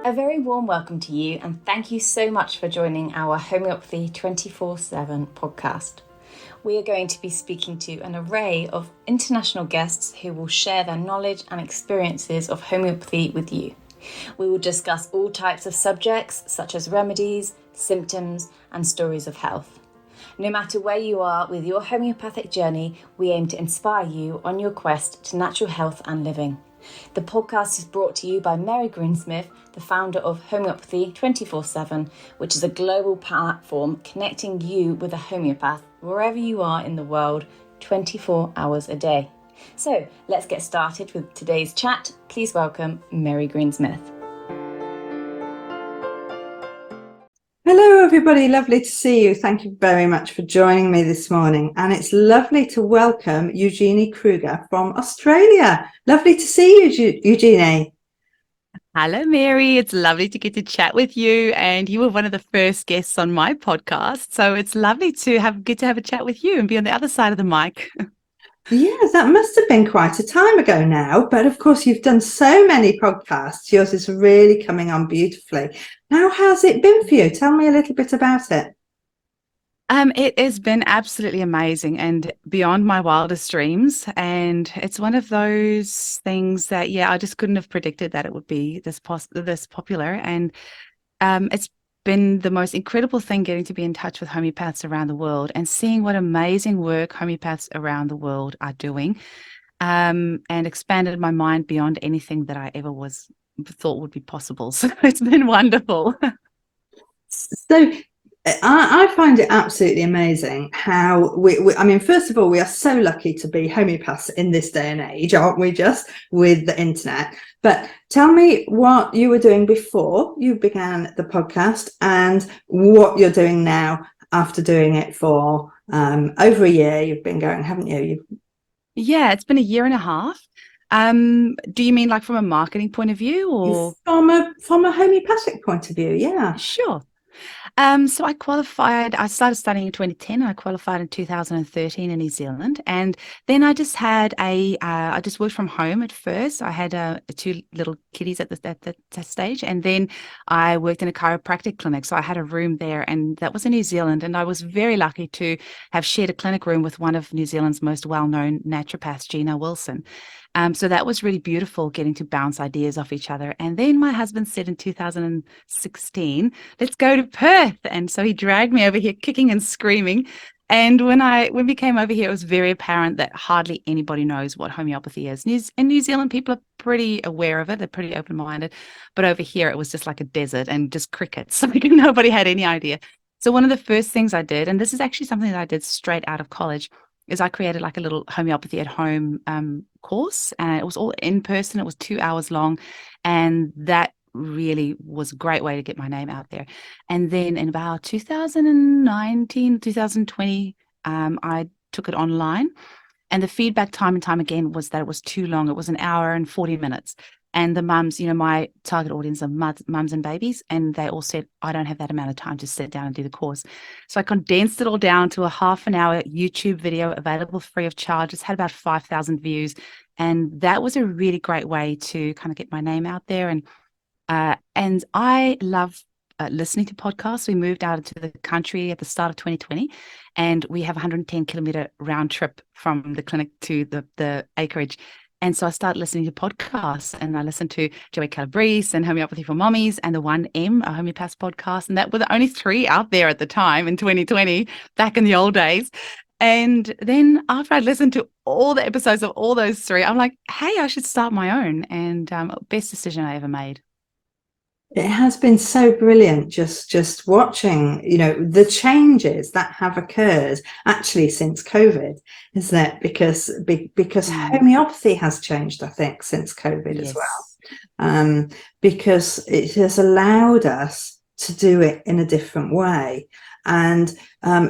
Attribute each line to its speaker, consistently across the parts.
Speaker 1: A very warm welcome to you, and thank you so much for joining our Homeopathy 24/7 podcast. We are going to be speaking to an array of international guests who will share their knowledge and experiences of homeopathy with you. We will discuss all types of subjects such as remedies, symptoms, and stories of health. No matter where you are with your homeopathic journey, we aim to inspire you on your quest to natural health and living. The podcast is brought to you by Mary Greensmith, the founder of Homeopathy 24/7, which is a global platform connecting you with a homeopath wherever you are in the world, 24 hours a day. So let's get started with today's chat. Please welcome Mary Greensmith.
Speaker 2: Hello everybody, lovely to see you. Thank you very much for joining me this morning, and it's lovely to welcome Eugénie Krüger from Australia. Lovely to see you, Eugenie.
Speaker 3: Hello, Mary. It's lovely to get to chat with you, and you were one of the first guests on my podcast, so it's lovely to get to have a chat with you and be on the other side of the mic.
Speaker 2: Yes, that must have been quite a time ago now, but of course you've done so many podcasts. Yours is really coming on beautifully. How has it been for you? Tell me a little bit about it.
Speaker 3: It has been absolutely amazing and beyond my wildest dreams. And it's one of those things that, I just couldn't have predicted that it would be this popular. And it's been the most incredible thing getting to be in touch with homeopaths around the world and seeing what amazing work homeopaths around the world are doing, and expanded my mind beyond anything that I ever thought would be possible. So it's been wonderful.
Speaker 2: So I find it absolutely amazing how I mean, first of all, we are so lucky to be homeopaths in this day and age, aren't we, just with the internet? But tell me what you were doing before you began the podcast and what you're doing now after doing it for over a year. You've been going, haven't you?
Speaker 3: Yeah, it's been a year and a half. Do you mean like from a marketing point of view, or
Speaker 2: From a homeopathic point of view? Yeah.
Speaker 3: Sure. So I started studying in 2010 and I qualified in 2013 in New Zealand. And then I just I just worked from home at first. I had two little kiddies at that stage. And then I worked in a chiropractic clinic. So I had a room there, and that was in New Zealand. And I was very lucky to have shared a clinic room with one of New Zealand's most well-known naturopaths, Gina Wilson. So that was really beautiful, getting to bounce ideas off each other. And then my husband said in 2016, let's go to Perth. And so he dragged me over here kicking and screaming. And when we came over here, it was very apparent that hardly anybody knows what homeopathy is. In New Zealand, people are pretty aware of it. They're pretty open-minded. But over here, it was just like a desert and just crickets. Like nobody had any idea. So one of the first things I did, and this is actually something that I did straight out of college, is I created like a little homeopathy at home course, and it was all in person. It was 2 hours long, and that really was a great way to get my name out there. And then in about 2019, 2020, I took it online, and the feedback time and time again was that it was too long. It was an hour and 40 minutes. And the mums, my target audience are mums and babies, and they all said, I don't have that amount of time to sit down and do the course. So I condensed it all down to a half an hour YouTube video available free of charge. It's had about 5,000 views. And that was a really great way to kind of get my name out there. And I love listening to podcasts. We moved out into the country at the start of 2020, and we have a 110-kilometer round trip from the clinic to the acreage. And so I started listening to podcasts, and I listened to Joey Calabrese and Homeopathy for Mommies and the 1M, a homeopath podcast. And that were the only three out there at the time in 2020, back in the old days. And then after I listened to all the episodes of all those three, I'm like, hey, I should start my own. And best decision I ever made.
Speaker 2: It has been so brilliant just watching, the changes that have occurred actually since COVID, isn't it? Because homeopathy has changed, I think, since COVID as well. Because it has allowed us to do it in a different way. And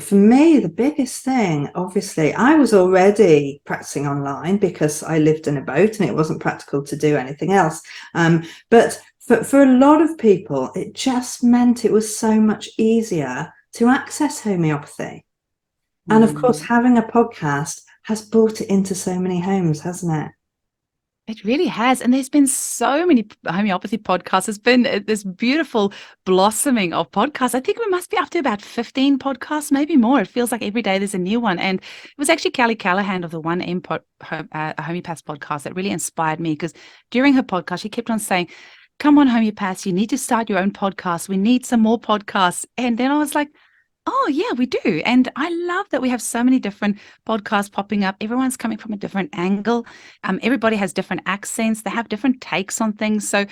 Speaker 2: for me, the biggest thing, obviously, I was already practicing online because I lived in a boat and it wasn't practical to do anything else. But for a lot of people, it just meant it was so much easier to access homeopathy. And of course, having a podcast has brought it into so many homes, hasn't it?
Speaker 3: It really has. And there's been so many homeopathy podcasts. It's been this beautiful blossoming of podcasts. I think we must be up to about 15 podcasts, maybe more. It feels like every day there's a new one. And it was actually Callie Callahan of the One M Homeopaths podcast that really inspired me, because during her podcast, she kept on saying, come on, homeopaths, you need to start your own podcast. We need some more podcasts. And then I was like, oh, yeah, we do. And I love that we have so many different podcasts popping up. Everyone's coming from a different angle. Everybody has different accents. They have different takes on things. So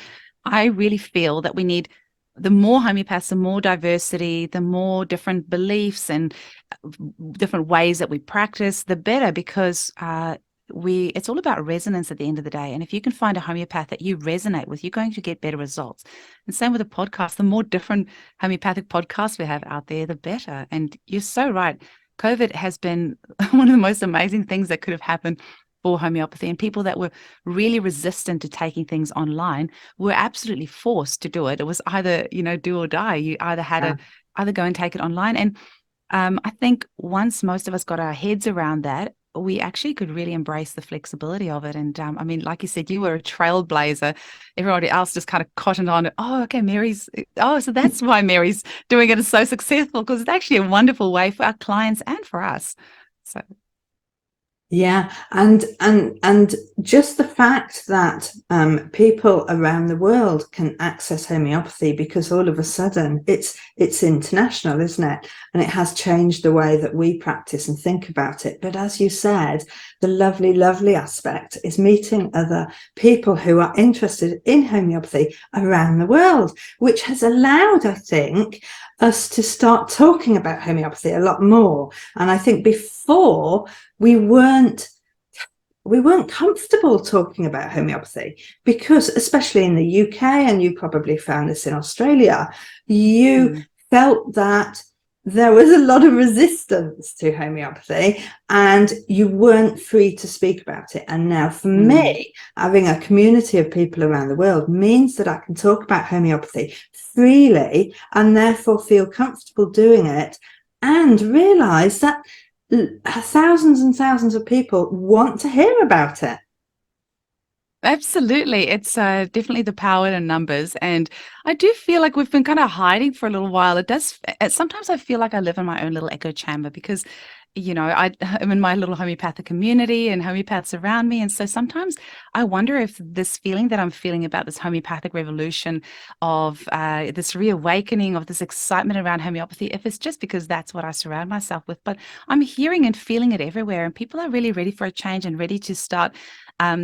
Speaker 3: I really feel that we need the more homeopaths, the more diversity, the more different beliefs and different ways that we practice, the better, because it's all about resonance at the end of the day. And if you can find a homeopath that you resonate with, you're going to get better results. And same with a podcast. The more different homeopathic podcasts we have out there, the better. And you're so right. COVID has been one of the most amazing things that could have happened for homeopathy. And people that were really resistant to taking things online were absolutely forced to do it. It was either, do or die. You either had to either go and take it online. And I think once most of us got our heads around that, we actually could really embrace the flexibility of it. And I mean, like you said, you were a trailblazer. Everybody else just kind of cottoned on it. Oh, okay, so that's why Mary's doing it is so successful, because it's actually a wonderful way for our clients and for us. So.
Speaker 2: Yeah, and just the fact that people around the world can access homeopathy, because all of a sudden it's international, isn't it? And it has changed the way that we practice and think about it. But as you said, the lovely aspect is meeting other people who are interested in homeopathy around the world, which has allowed, I think, us to start talking about homeopathy a lot more. And I think before we weren't comfortable talking about homeopathy, because especially in the UK, and you probably found this in Australia, you felt that there was a lot of resistance to homeopathy and you weren't free to speak about it. And now for me, having a community of people around the world means that I can talk about homeopathy freely and therefore feel comfortable doing it, and realize that thousands and thousands of people want to hear about it.
Speaker 3: Absolutely. It's definitely the power in numbers. And I do feel like we've been kind of hiding for a little while. Sometimes I feel like I live in my own little echo chamber, because, I'm in my little homeopathic community and homeopaths around me. And so sometimes I wonder if this feeling that I'm feeling about this homeopathic revolution, of this reawakening, of this excitement around homeopathy, if it's just because that's what I surround myself with. But I'm hearing and feeling it everywhere. And people are really ready for a change and ready to start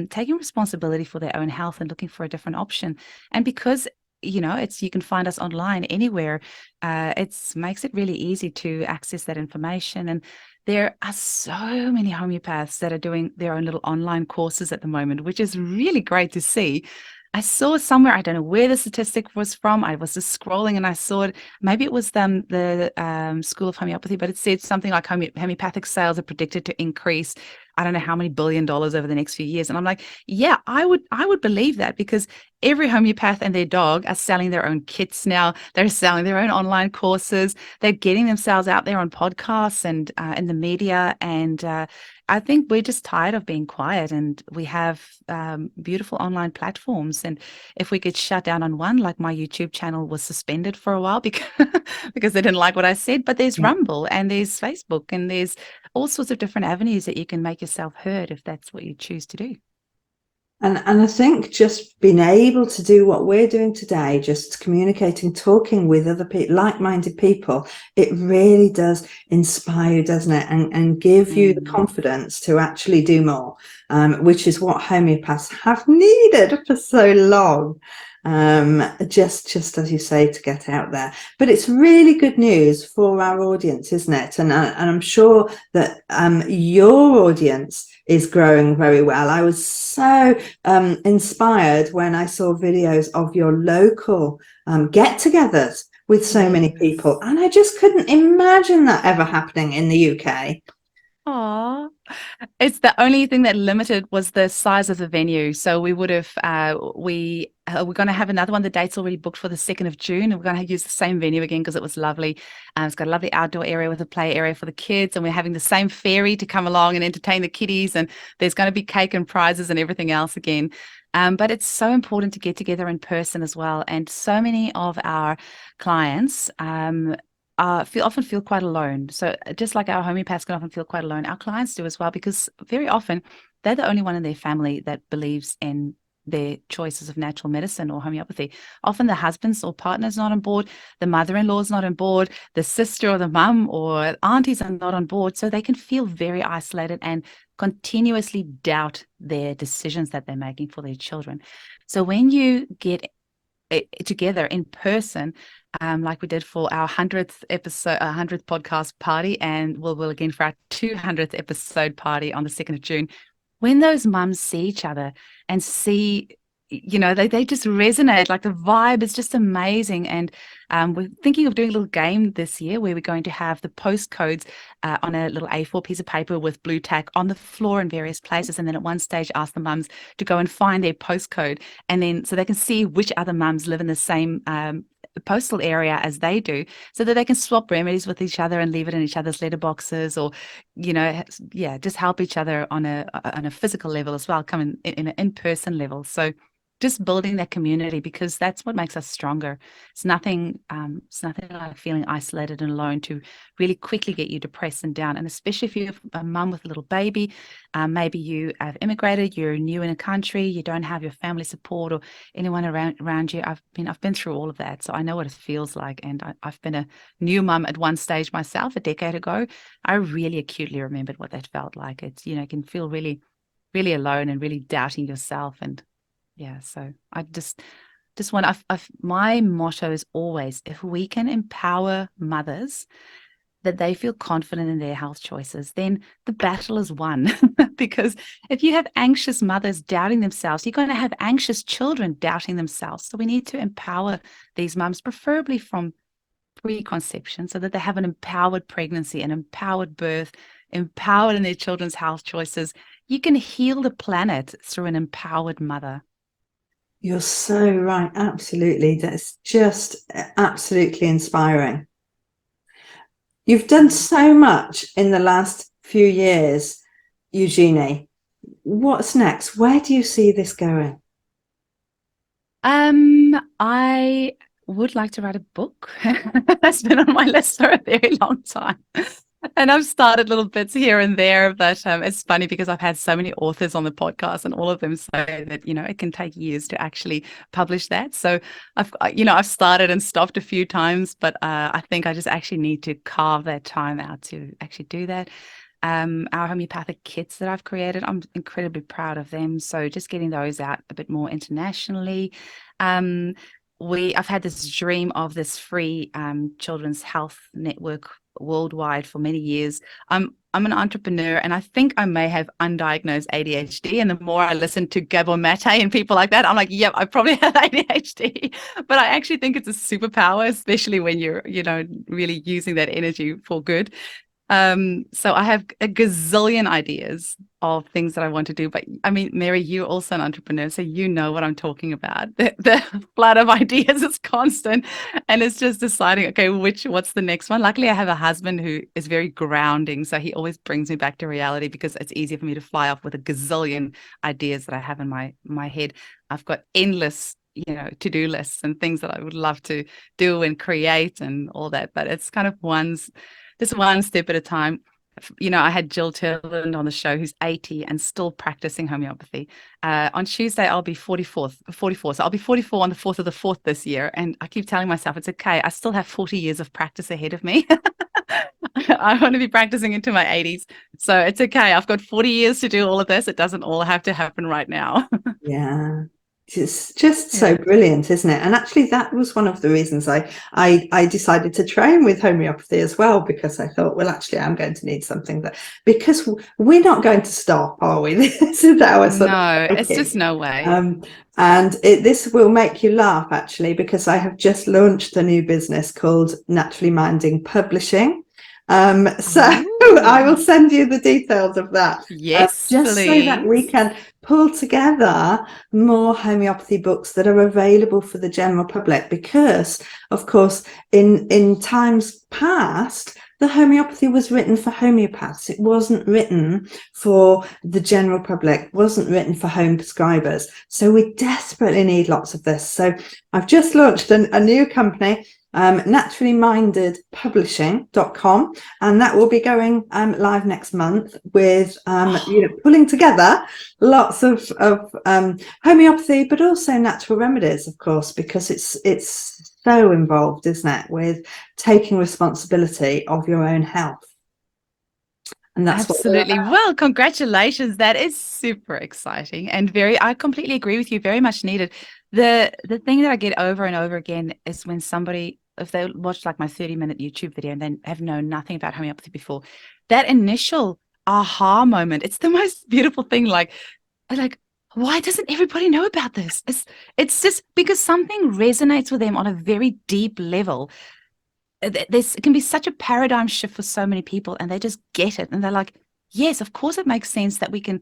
Speaker 3: taking responsibility for their own health and looking for a different option. And because you can find us online anywhere, it makes it really easy to access that information. And there are so many homeopaths that are doing their own little online courses at the moment, which is really great to see. I saw somewhere, I don't know where the statistic was from. I was just scrolling and I saw it. Maybe it was the School of Homeopathy, but it said something like homeopathic sales are predicted to increase, I don't know how many $1 billion over the next few years. And I'm like, yeah, I would believe that, because every homeopath and their dog are selling their own kits now. They're selling their own online courses. They're getting themselves out there on podcasts and in the media. And I think we're just tired of being quiet, and we have beautiful online platforms. And if we get shut down on one, like my YouTube channel was suspended for a while because they didn't like what I said, but there's Rumble and there's Facebook and there's all sorts of different avenues that you can make yourself heard if that's what you choose to do.
Speaker 2: And I think just being able to do what we're doing today, just communicating, talking with other people, like-minded people, it really does inspire you, doesn't it? And give you the confidence to actually do more, which is what homeopaths have needed for so long. Just as you say, to get out there. But it's really good news for our audience, isn't it? And I'm sure that your audience is growing very well. I was so inspired when I saw videos of your local get-togethers with so many people, and I just couldn't imagine that ever happening in the UK.
Speaker 3: Oh, It's the only thing that limited was the size of the venue. So we would have, we're going to have another one. The date's already booked for the 2nd of June. And we're going to use the same venue again because it was lovely. It's got a lovely outdoor area with a play area for the kids. And we're having the same fairy to come along and entertain the kiddies. And there's going to be cake and prizes and everything else again. But it's so important to get together in person as well. And so many of our clients, often feel quite alone. So just like our homeopaths can often feel quite alone, our clients do as well, because very often they're the only one in their family that believes in their choices of natural medicine or homeopathy. Often the husband's or partner's not on board, the mother-in-law's not on board, the sister or the mum or aunties are not on board. So they can feel very isolated and continuously doubt their decisions that they're making for their children. So when you get together in person, like we did for our 100th episode, 100th podcast party, and we'll again for our 200th episode party on the 2nd of June. When those mums see each other and see, they just resonate, like the vibe is just amazing. And we're thinking of doing a little game this year where we're going to have the postcodes on a little A4 piece of paper with blue tack on the floor in various places. And then at one stage, ask the mums to go and find their postcode. And then so they can see which other mums live in the same postal area as they do, so that they can swap remedies with each other and leave it in each other's letterboxes, or just help each other on a physical level as well, come in an in-person level. So just building that community, because that's what makes us stronger. It's nothing like feeling isolated and alone to really quickly get you depressed and down. And especially if you're a mum with a little baby, maybe you have immigrated, you're new in a country, you don't have your family support or anyone around you. I've been through all of that, so I know what it feels like. And I've been a new mum at one stage myself a decade ago. I really acutely remembered what that felt like. It's, you can feel really, really alone and really doubting yourself. And yeah, so I just want, my motto is always, if we can empower mothers that they feel confident in their health choices, then the battle is won. Because if you have anxious mothers doubting themselves, you're going to have anxious children doubting themselves. So we need to empower these mums, preferably from preconception, so that they have an empowered pregnancy, an empowered birth, empowered in their children's health choices. You can heal the planet through an empowered mother.
Speaker 2: You're so right. Absolutely. That's just absolutely inspiring. You've done so much in the last few years, Eugenie. What's next? Where do you see this going?
Speaker 3: I would like to write a book. That's been on my list for a very long time. And I've started little bits here and there, but it's funny because I've had so many authors on the podcast, and all of them say that, it can take years to actually publish that. So I've started and stopped a few times, but I think I just actually need to carve that time out to actually do that. Our homeopathic kits that I've created, I'm incredibly proud of them. So just getting those out a bit more internationally. I've had this dream of this free children's health network worldwide for many years. I'm an entrepreneur, and I think I may have undiagnosed ADHD. And the more I listen to Gabor Mate and people like that, I'm like, yep, I probably have ADHD. But I actually think it's a superpower, especially when you're, really using that energy for good. So I have a gazillion ideas of things that I want to do. But I mean, Mary, you're also an entrepreneur, so you know what I'm talking about. The flood of ideas is constant, and it's just deciding, okay, what's the next one? Luckily, I have a husband who is very grounding, so he always brings me back to reality, because it's easier for me to fly off with a gazillion ideas that I have in my head. I've got endless to-do lists and things that I would love to do and create and all that, but it's kind of just one step at a time. I had Jill Turland on the show, who's 80 and still practicing homeopathy. On Tuesday, I'll be 44. So I'll be 44 on the 4th of the 4th this year. And I keep telling myself, it's okay. I still have 40 years of practice ahead of me. I want to be practicing into my 80s. So it's okay. I've got 40 years to do all of this. It doesn't all have to happen right now.
Speaker 2: Yeah. It's just so brilliant, isn't it? And actually, that was one of the reasons I decided to train with homeopathy as well, because I thought, well, actually, I'm going to need something because we're not going to stop, are we? This is our
Speaker 3: it's just no way.
Speaker 2: And this will make you laugh, actually, because I have just launched a new business called Naturally Minding Publishing. So I will send you the details of that.
Speaker 3: Yes,
Speaker 2: just
Speaker 3: please.
Speaker 2: so that we can pull together more homeopathy books that are available for the general public, because of course in times past the homeopathy was written for homeopaths. It wasn't written for the general public, wasn't written for home prescribers. So we desperately need lots of this. So I've just launched a new company, naturallymindedpublishing.com, and that will be going live next month with pulling together lots of homeopathy, but also natural remedies, of course, because it's so involved, isn't it, with taking responsibility of your own health. And that's
Speaker 3: absolutely. Well, congratulations. That is super exciting and I completely agree with you. Very much needed. The thing that I get over and over again is when somebody, if they watch like my 30-minute YouTube video and then have known nothing about homeopathy before, that initial aha moment, it's the most beautiful thing. Like, why doesn't everybody know about this? It's just because something resonates with them on a very deep level. It can be such a paradigm shift for so many people, and they just get it, and they're like, yes, of course it makes sense that we've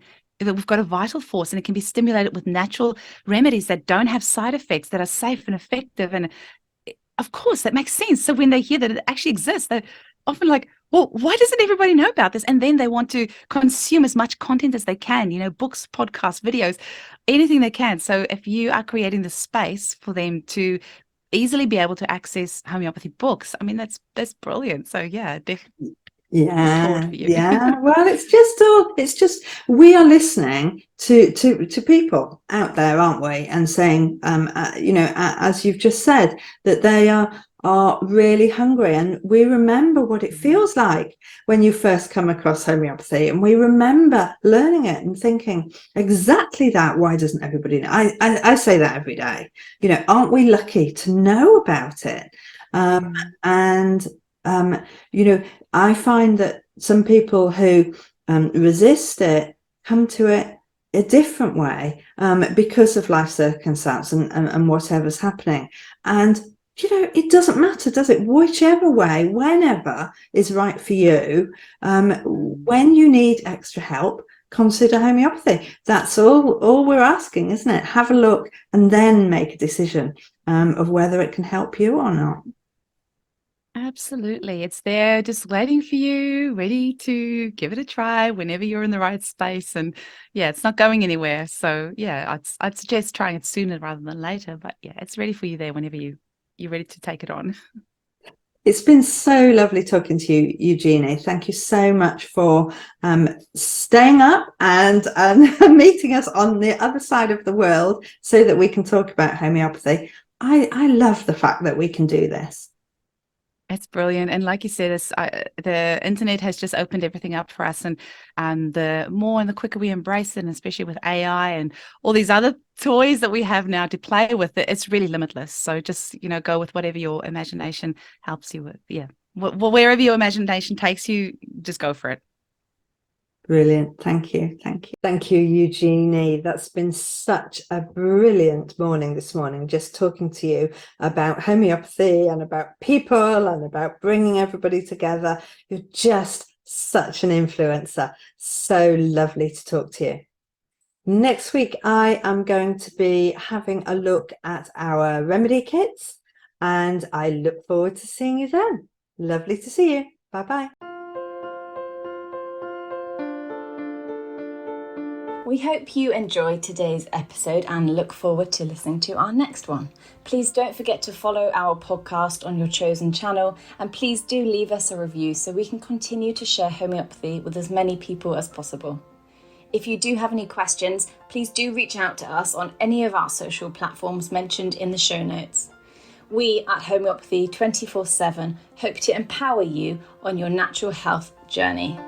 Speaker 3: got a vital force and it can be stimulated with natural remedies that don't have side effects, that are safe and effective, and of course that makes sense. So when they hear that it actually exists, they're often like, well, why doesn't everybody know about this? And then they want to consume as much content as they can, books, podcasts, videos, anything they can. So if you are creating the space for them to easily be able to access homeopathy books, I mean, that's brilliant. So yeah, definitely.
Speaker 2: Yeah. Well, it's just we are listening to people out there, aren't we? And saying, as you've just said, that they are really hungry, and we remember what it feels like when you first come across homeopathy, and we remember learning it and thinking exactly that. Why doesn't everybody know? I say that every day. Aren't we lucky to know about it? I find that some people who resist it come to it a different way because of life circumstance and whatever's happening. And it doesn't matter, does it? Whichever way, whenever is right for you. When you need extra help, consider homeopathy. That's all we're asking, isn't it? Have a look and then make a decision of whether it can help you or not.
Speaker 3: Absolutely. It's there just waiting for you, ready to give it a try whenever you're in the right space. And yeah, it's not going anywhere. So yeah, I'd suggest trying it sooner rather than later. But yeah, it's ready for you there whenever you're ready to take it on.
Speaker 2: It's been so lovely talking to you, Eugenie. Thank you so much for staying up and meeting us on the other side of the world so that we can talk about homeopathy. I love the fact that we can do this.
Speaker 3: It's brilliant. And like you said, the internet has just opened everything up for us. And the more and the quicker we embrace it, and especially with AI and all these other toys that we have now to play with, it's really limitless. So just, go with whatever your imagination helps you with. Yeah. Wherever your imagination takes you, just go for it.
Speaker 2: Brilliant. Thank you. Thank you, Eugenie. That's been such a brilliant morning this morning, just talking to you about homeopathy and about people and about bringing everybody together. You're just such an influencer. So lovely to talk to you. Next week, I am going to be having a look at our remedy kits, and I look forward to seeing you then. Lovely to see you. Bye-bye.
Speaker 1: We hope you enjoyed today's episode and look forward to listening to our next one. Please don't forget to follow our podcast on your chosen channel, and please do leave us a review so we can continue to share homeopathy with as many people as possible. If you do have any questions, please do reach out to us on any of our social platforms mentioned in the show notes. We at Homeopathy 24/7 hope to empower you on your natural health journey.